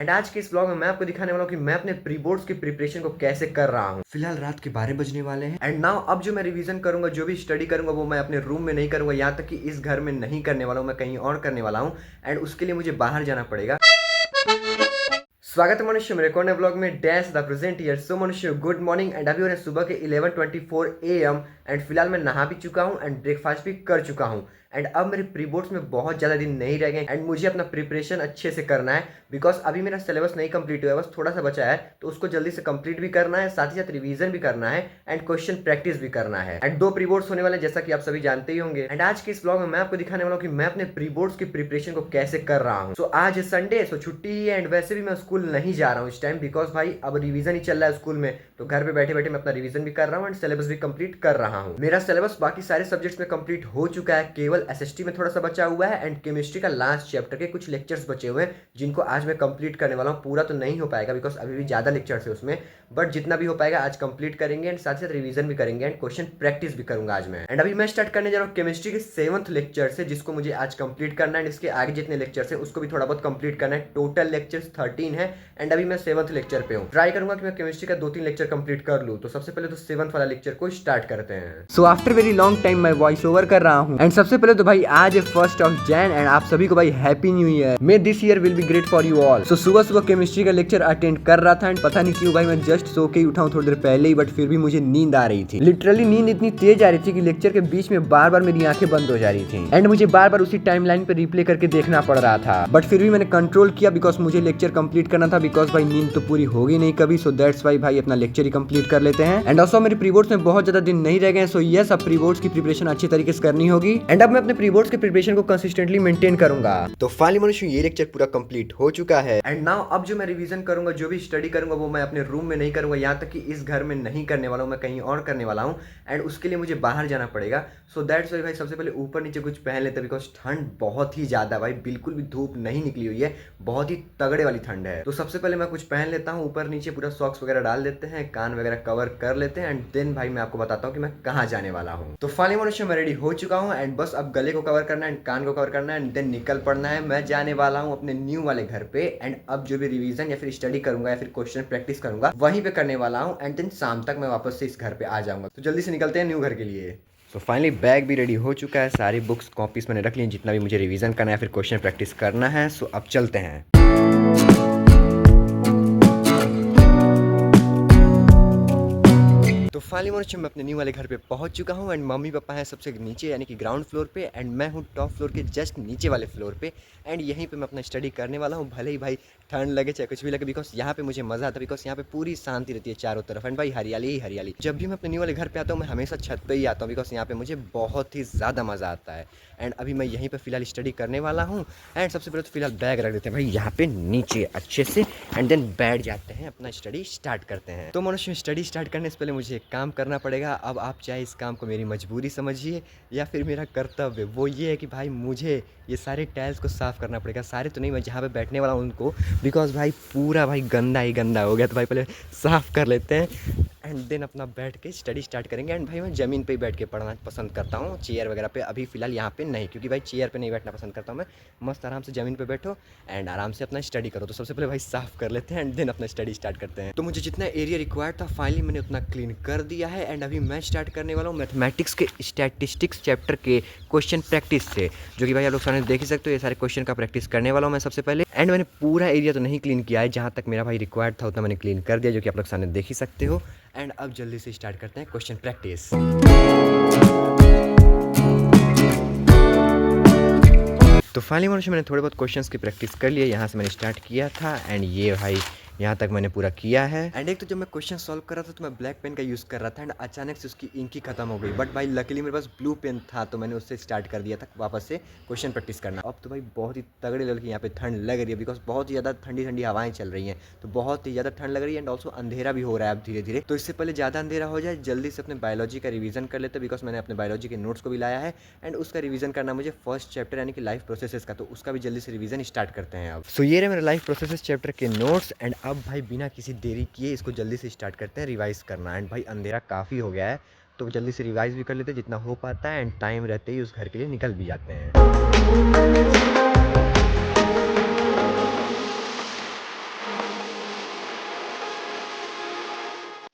And आज के इस ब्लॉग में मैं आपको दिखाने वाला हूँ कि मैं अपने प्री बोर्ड्स की प्रिपरेशन को कैसे कर रहा हूँ। फिलहाल रात के 12 बजने वाले हैं एंड नाउ अब जो मैं रिवीजन करूंगा, जो भी स्टडी करूंगा वो मैं अपने रूम में नहीं करूंगा, यहाँ तक कि इस घर में नहीं करने वाला हूँ, मैं कहीं और करने वाला हूँ एंड उसके लिए मुझे बाहर जाना पड़ेगा। स्वागत है मनुष्य मेरे कोने ब्लॉग में। Dash the present year. So मनुष्य गुड मॉर्निंग एंड अभी हो रहे सुबह के 11:24 AM एंड फिलहाल मैं नहा भी चुका हूँ एंड ब्रेकफास्ट भी कर चुका हूँ एंड अब मेरे प्री बोर्ड्स में बहुत ज़्यादा दिन नहीं रह गए एंड मुझे अपना प्रिपरेशन अच्छे से करना है बिकॉज अभी मेरा सिलेबस नहीं कंप्लीट हुआ है, बस थोड़ा सा बचा है तो उसको जल्दी से कंप्लीट भी करना है, साथ ही साथ रिवीजन भी करना है एंड क्वेश्चन प्रैक्टिस भी करना है एंड 2 प्री बोर्ड्स होने वाले जैसा कि आप सभी जानते ही होंगे। एंड आज के इस ब्लॉग में मैं आपको दिखाने वाला हूँ कि मैं अपने प्री बोर्ड्स की प्रिपरेशन को कैसे कर रहा हूँ। सो आज संडे, सो छुट्टी ही है एंड वैसे भी मैं स्कूल नहीं जा रहा हूँ इस टाइम बिकॉज भाई अब रिवीजन ही चल रहा है स्कूल में, तो घर पे बैठे बैठे मैं अपना रिवीजन भी कर रहा हूँ एंड सिलेबस भी कंप्लीट कर रहा हूँ। मेरा सिलेबस बाकी सारे सब्जेक्ट्स में कंप्लीट हो चुका है, केवल एसएसटी में थोड़ा सा बचा हुआ है एंड केमिस्ट्री का लास्ट चैप्टर के कुछ लेक्चर्स बचे हुए हैं जिनको आज मैं कंप्लीट करने वाला हूँ। पूरा तो नहीं हो पाएगा बिकॉज अभी भी ज्यादा लेक्चर्स है उसमें, बट जितना भी हो पाएगा आज कंप्लीट करेंगे एंड साथ ही साथ रिवीजन भी करेंगे एंड क्वेश्चन प्रैक्टिस भी करूंगा आज मैं। एंड अभी मैं स्टार्ट करने जा रहा हूँ केमिस्ट्री के 7th लेक्चर से, जिसको मुझे आज कंप्लीट करना है एंड इसके आगे जितने लेक्चर्स है उसको भी थोड़ा बहुत कंप्लीट करना है। टोटल लेक्चर्स 13 है एंड अभी मैं 7th लेक्चर पे हूँ। ट्राई करूंगा कि मैं केमिस्ट्री का 2-3 लेक्चर कंप्लीट कर लूँ। तो सबसे पहले तो 7th वाला लेक्चर को स्टार्ट करते हैं। So after very long time मैं वॉइस ओवर कर रहा हूँ एंड सबसे पहले तो भाई आज है 1st of Jan एंड आप सभी को भाई happy new year. May this year will be great for you all. So सुबह सुबह केमिस्ट्री का लेक्चर अटेंड कर रहा था एंड पता नहीं क्यों भाई मैं जस्ट सो के ही उठा हूँ थोड़ी देर पहले ही, बट फिर भी मुझे नींद आ रही थी। लिटरली नींद इतनी तेज आ रही थी कि लेक्चर के बीच में बार बार मेरी आंखें बंद हो जा रही थी एंड मुझे बार बार उसी टाइमलाइन पे रिप्ले करके देखना पड़ रहा था, बट फिर भी मैंने कंट्रोल किया बिकॉज मुझे लेक्चर कंप्लीट करना था बिकॉज भाई नींद तो पूरी होगी नहीं कभी। सो दैट्स वाई भाई अपना लेक्चर ही कंप्लीट कर लेते हैं एंड ऑल्सो मेरे प्री बोर्ड्स में बहुत ज्यादा दिन नहीं रह गए। सो यस, अब प्री बोर्ड्स की प्रिपरेशन अच्छी तरीके से करनी होगी एंड अब मैं अपने प्री बोर्ड्स की प्रिपरेशन को कंसिस्टेंटली मेंटेन करूंगा। तो फाइनली मनुष्य ये लेक्चर पूरा कंप्लीट हो चुका है एंड नाउ अब जो मैं रिवीजन करूंगा, जो भी स्टडी करूंगा वो मैं अपने रूम में नहीं करूंगा, यहाँ तक कि इस घर में नहीं करने वाला हूँ, मैं कहीं और करने वाला हूँ एंड उसके लिए मुझे बाहर जाना पड़ेगा। सो दैट्स वाई भाई सबसे पहले ऊपर नीचे कुछ पहन लेते हैं बिकॉज ठंड बहुत ही ज्यादा भाई, बिल्कुल भी धूप नहीं निकली हुई है, बहुत ही तगड़े वाली ठंड है। तो सबसे पहले मैं कुछ पहन लेता हूँ, ऊपर नीचे पूरा सॉक्स वगैरह डाल देते हैं, कान वगैरह कवर कर लेते हैं एंड देन भाई मैं आपको बताता हूँ कि मैं कहाँ जाने वाला हूँ। तो फाइनली मनुष्य मैं रेडी हो चुका हूँ एंड बस अब गले को कवर करना है एंड कान को कवर करना है एंड देन निकल पड़ना है। मैं जाने वाला हूँ अपने न्यू वाले घर पे एंड अब जो भी रिवीजन या फिर स्टडी करूंगा या फिर क्वेश्चन प्रैक्टिस करूंगा वहीं पे करने वाला हूँ एंड देन शाम तक मैं वापस से इस घर पे आ जाऊंगा। तो जल्दी से निकलते हैं न्यू घर के लिए। तो फाइनली बैग भी रेडी हो चुका है, सारी बुक्स कॉपीज मैंने रख ली जितना भी मुझे रिवीजन करना है फिर क्वेश्चन प्रैक्टिस करना है। सो अब चलते हैं। तो फाइनली मनुष्य मैं अपने न्यू वाले घर पे पहुंच चुका हूं एंड मम्मी पापा हैं सबसे नीचे यानी कि ग्राउंड फ्लोर पे एंड मैं हूं टॉप फ्लोर के जस्ट नीचे वाले फ्लोर पे एंड यहीं पे मैं अपना स्टडी करने वाला हूं। भले ही भाई ठंड लगे चाहे कुछ भी लगे बिकॉज यहाँ पे मुझे मजा आता है, बिकॉज यहाँ पे पूरी शांति रहती है चारों तरफ एंड भाई हरियाली ही हरियाली। जब भी मैं अपने न्यू वाले घर पे आता हूँ मैं हमेशा छत पे ही आता हूँ बिकॉज यहाँ पे मुझे बहुत ही ज़्यादा मज़ा आता है एंड अभी मैं यहीं पे फिलहाल स्टडी करने वाला हूँ एंड सबसे पहले तो फिलहाल बैग रख देते हैं भाई यहाँ पे नीचे अच्छे से एंड देन बैठ जाते हैं, अपना स्टडी स्टार्ट करते हैं। तो मनुष्य स्टडी स्टार्ट करने से पहले मुझे एक काम करना पड़ेगा। अब आप चाहे इस काम को मेरी मजबूरी समझिए या फिर मेरा कर्तव्य, वो ये है कि भाई मुझे ये सारे टाइल्स को साफ़ करना पड़ेगा। सारे तो नहीं, मैं जहाँ पे बैठने वाला हूँ उनको, बिकॉज भाई पूरा भाई गंदा ही गंदा हो गया। तो भाई पहले साफ़ कर लेते हैं एंड देन अपना बैठ के स्टडी स्टार्ट करेंगे एंड भाई मैं ज़मीन पे ही बैठ के पढ़ना पसंद करता हूँ, चेयर वगैरह पे अभी फ़िलहाल यहाँ पे नहीं, क्योंकि भाई चेयर पे नहीं बैठना पसंद करता हूँ मैं। मस्त आराम से ज़मीन पे बैठो एंड आराम से अपना स्टडी करो। तो सबसे पहले भाई साफ़ कर लेते हैं एंड देन अपना स्टडी स्टार्ट करते हैं। तो मुझे जितना एरिया रिक्वायर्ड था फाइनली मैंने उतना क्लीन कर दिया है एंड अभी मैं स्टार्ट करने वाला हूँ मैथमेटिक्स के स्टैटिस्टिक्स चैप्टर के क्वेश्चन प्रैक्टिस से, जो कि भाई आप लोग सामने देख ही सकते हो। ये सारे क्वेश्चन का प्रैक्टिस करने वाला हूँ मैं सबसे पहले एंड मैंने पूरा एरिया तो नहीं क्लीन किया है, जहाँ तक मेरा भाई रिक्वायर्ड था उतना मैंने क्लीन कर दिया, जो कि आप लोग सामने देख ही सकते हो। एंड अब जल्दी से स्टार्ट करते हैं क्वेश्चन प्रैक्टिस। तो फाइनली मनुष्य मैंने थोड़े बहुत क्वेश्चंस की प्रैक्टिस कर लिया, यहाँ से मैंने स्टार्ट किया था एंड ये भाई यहाँ तक मैंने पूरा किया है। एंड एक तो जब मैं क्वेश्चन सॉल्व कर रहा था तो मैं ब्लैक पेन का यूज़ कर रहा था एंड अचानक से उसकी इंक ही खत्म हो गई, बट भाई लकीली मेरे पास ब्लू पेन था तो मैंने उससे स्टार्ट कर दिया था वापस से क्वेश्चन प्रैक्टिस करना। अब तो भाई बहुत ही तगड़े लेवल की यहाँ पे ठंड लग रही है बिकॉज बहुत ही ज़्यादा ठंडी ठंडी हवाएं चल रही हैं, तो बहुत ही ज़्यादा ठंड लग रही है एंड ऑल्सो अंधेरा भी हो रहा है अब धीरे धीरे। तो इससे पहले ज़्यादा अंधेरा हो जाए जल्दी से अपने बायोलॉजी का रिवीजन कर लेते हैं बिकॉज मैंने अपने बायोलॉजी के नोट्स को भी लाया है एंड उसका रिवीजन करना मुझे फर्स्ट चैप्टर यानी कि लाइफ प्रोसेसेस का, तो उसका भी जल्दी से रिवीजन स्टार्ट करते हैं अब। सो ये रहे मेरे लाइफ प्रोसेसेस चैप्टर के नोट्स एंड अब भाई बिना किसी देरी किए इसको जल्दी से स्टार्ट करते हैं रिवाइज करना। एंड भाई अंधेरा काफ़ी हो गया है तो जल्दी से रिवाइज भी कर लेते हैं जितना हो पाता है एंड टाइम रहते ही उस घर के लिए निकल भी जाते हैं।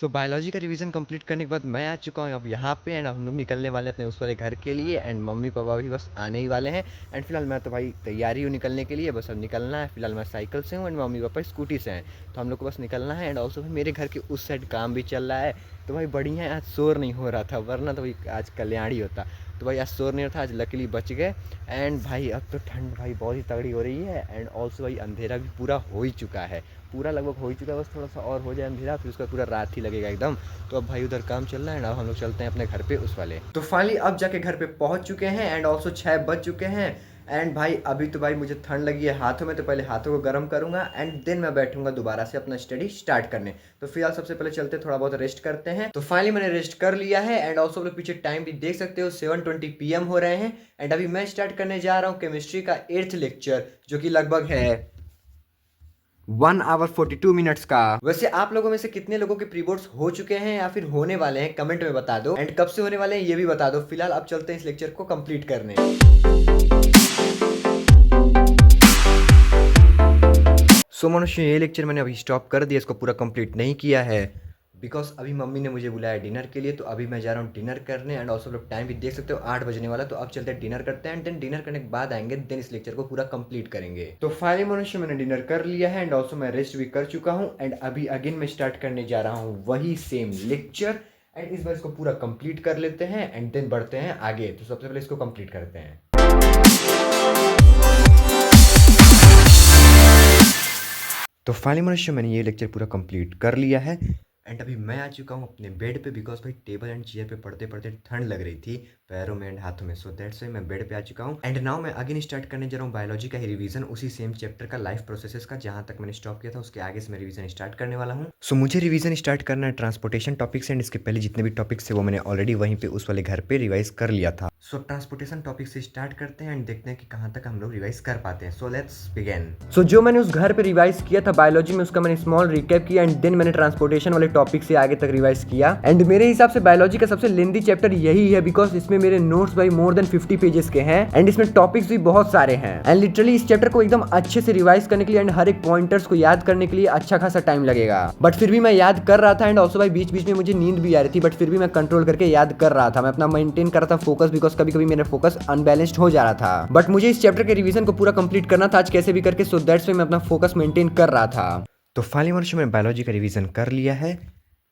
तो बायोलॉजी का रिवीजन कंप्लीट करने के बाद मैं आ चुका हूँ अब यहाँ पे एंड हम लोग निकलने वाले हैं अपने उस वाले घर के लिए एंड मम्मी पापा भी बस आने ही वाले हैं एंड फिलहाल मैं तो भाई तैयारी हूँ निकलने के लिए, बस अब निकलना है। फिलहाल मैं साइकिल से हूँ एंड मम्मी पापा स्कूटी से हैं, तो हम लोग को बस निकलना है। एंड ऑल्सो मेरे घर के उस साइड काम भी चल रहा है, तो भाई बढ़िया है, आज शोर नहीं हो रहा था, वरना तो भाई आज कल्याणी होता। तो भाई आज शोर नहीं था, आज लकीली बच गए। एंड भाई अब तो ठंड भाई बहुत ही तगड़ी हो रही है एंड ऑल्सो भाई अंधेरा भी पूरा हो ही चुका है, पूरा लगभग हो ही चुका है, बस थोड़ा सा और हो जाए अंधेरा फिर उसका पूरा रात ही लगेगा एकदम। तो अब भाई उधर काम चल रहा है ना, अब हम लोग चलते हैं अपने घर पे उस वाले। तो फाइनली अब जाके घर पे पहुंच चुके हैं एंड ऑल्सो 6 बज चुके हैं। एंड भाई अभी तो भाई मुझे ठंड लगी है हाथों में, तो पहले हाथों को गर्म करूंगा एंड देन मैं बैठूंगा दोबारा से अपना स्टडी स्टार्ट करने। तो फिलहाल सबसे पहले चलते थोड़ा बहुत रेस्ट करते हैं। तो फाइनली मैंने रेस्ट कर लिया है एंड ऑल्सो लोग पीछे टाइम भी देख सकते हो 7:20 PM हो रहे हैं। एंड अभी मैं स्टार्ट करने जा रहा हूँ केमिस्ट्री का 8th लेक्चर, जो कि लगभग है 1 hour 42 minutes का। वैसे आप लोगों में से कितने लोगों के प्री बोर्ड्स हो चुके हैं या फिर होने वाले हैं, कमेंट में बता दो एंड कब से होने वाले हैं ये भी बता दो। फिलहाल अब चलते हैं इस लेक्चर को कंप्लीट करने। सो मनुष्य ये लेक्चर मैंने अभी स्टॉप कर दिया, इसको पूरा कंप्लीट नहीं किया है बिकॉज अभी मम्मी ने मुझे बुलाया डिनर के लिए, तो अभी मैं जा रहा हूँ डिनर करने। एंड ऑल्सो लोग टाइम भी देख सकते हो 8 बजने वाला, तो अब चलते हैं डिनर करते हैं एंड देन डिनर करने के बाद आएंगे, देन इस लेक्चर को पूरा कंप्लीट करेंगे। तो फाइनली मनुष्य मैंने डिनर कर लिया है एंड ऑल्सो मैं रेस्ट भी कर चुका हूँ एंड अभी अगेन मैं स्टार्ट करने जा रहा हूँ वही सेम लेक्चर एंड इस बार इसको पूरा कंप्लीट कर लेते हैं एंड देन बढ़ते हैं आगे। तो सबसे पहले इसको कंप्लीट करते हैं। तो फाइनली मनुष्य मैंने ये लेक्चर पूरा कंप्लीट कर लिया है एंड अभी मैं आ चुका हूँ अपने बेड पे बिकॉज भाई टेबल एंड चेयर पे पढ़ते पढ़ते ठंड लग रही थी पैरों में एंड हाथों में, सो दैट्स व्हाई मैं बेड पे आ चुका हूँ। एंड नाउ मैं अगेन स्टार्ट करने जा रहा हूँ बायोलॉजी का ही रिवीजन, उसी सेम चैप्टर का लाइफ प्रोसेसेस का, जहाँ तक मैंने स्टॉप किया था उसके आगे से मैं रिवीजन स्टार्ट करने वाला हूँ। सो मुझे रिवीजन स्टार्ट करना है ट्रांसपोर्टेशन टॉपिक से एंड इसके पहले जितने भी टॉपिक्स थे वो मैंने ऑलरेडी वहीं पे उस वाले घर पे रिवाइज कर लिया था। सो ट्रांसपोर्टेशन टॉपिक से स्टार्ट करते हैं एंड देखते हैं कि कहाँ तक हम लोग रिवाइज कर पाते हैं। So let's begin. सो जो मैंने उस घर पे रिवाइज किया था बायोलॉजी में, उसका मैंने स्मॉल रिकैप किया एंड देन मैंने ट्रांसपोर्टेशन वाले टॉपिक से आगे तक रिवाइज किया। एंड मेरे हिसाब से बायोलॉजी का सबसे लेंथी चैप्टर यही है बिकॉज इसमें मेरे नोट्स भाई मोर देन 50 पेजेस के हैं एंड इसमें टॉपिक्स भी बहुत सारे हैं एंड लिटरली इस चैप्टर को एकदम अच्छे से रिवाइज करने के लिए एंड हर एक पॉइंटर्स को याद करने के लिए अच्छा खासा टाइम लगेगा। बट फिर भी मैं याद कर रहा था एंड ऑल्सो भाई बीच बीच में मुझे नींद भी आ रही थी, बट फिर भी मैं कंट्रोल करके याद कर रहा था, मैं अपना मेंटेन कर रहा था फोकस बिकॉज कभी कभी मेरा फोकस अनबैलेंस्ड हो जा रहा था। बट मुझे इस चैप्टर के रिवीजन को पूरा कंप्लीट करना था आज कैसे भी करके, सो दैट्स व्हाई मैं अपना फोकस मेंटेन कर रहा था। तो फाइनली वर्ष में बायोलॉजी का रिवीजन कर लिया है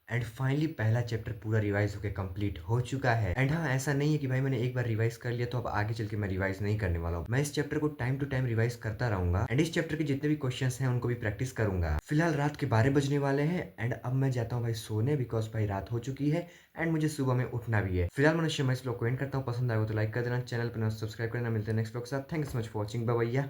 एंड फाइनली पहला चैप्टर पूरा रिवाइज होकर कंप्लीट हो चुका है। एंड हाँ, ऐसा नहीं है कि भाई मैंने एक बार रिवाइज कर लिया तो अब आगे चल के मैं रिवाइज नहीं करने वाला हूँ। मैं इस चैप्टर को टाइम टू टाइम रिवाइज करता रहूंगा एंड इस चैप्टर के जितने भी क्वेश्चंस हैं उनको भी प्रैक्टिस करूंगा। फिलहाल रात के 12 बजने वाले हैं एंड अब मैं जाता हूँ भाई सोने बिकॉज भाई रात हो चुकी है एंड मुझे सुबह में उठना भी है। फिलहाल मनुष्य मैं इस ब्लॉग को एंड करता हूँ, पसंद आएगा तो लाइक कर देना, चैनल पर सब्सक्राइब करना। मिलते हैं नेक्स्ट ब्लॉग के साथ। Thank you so much for watching, bye bye.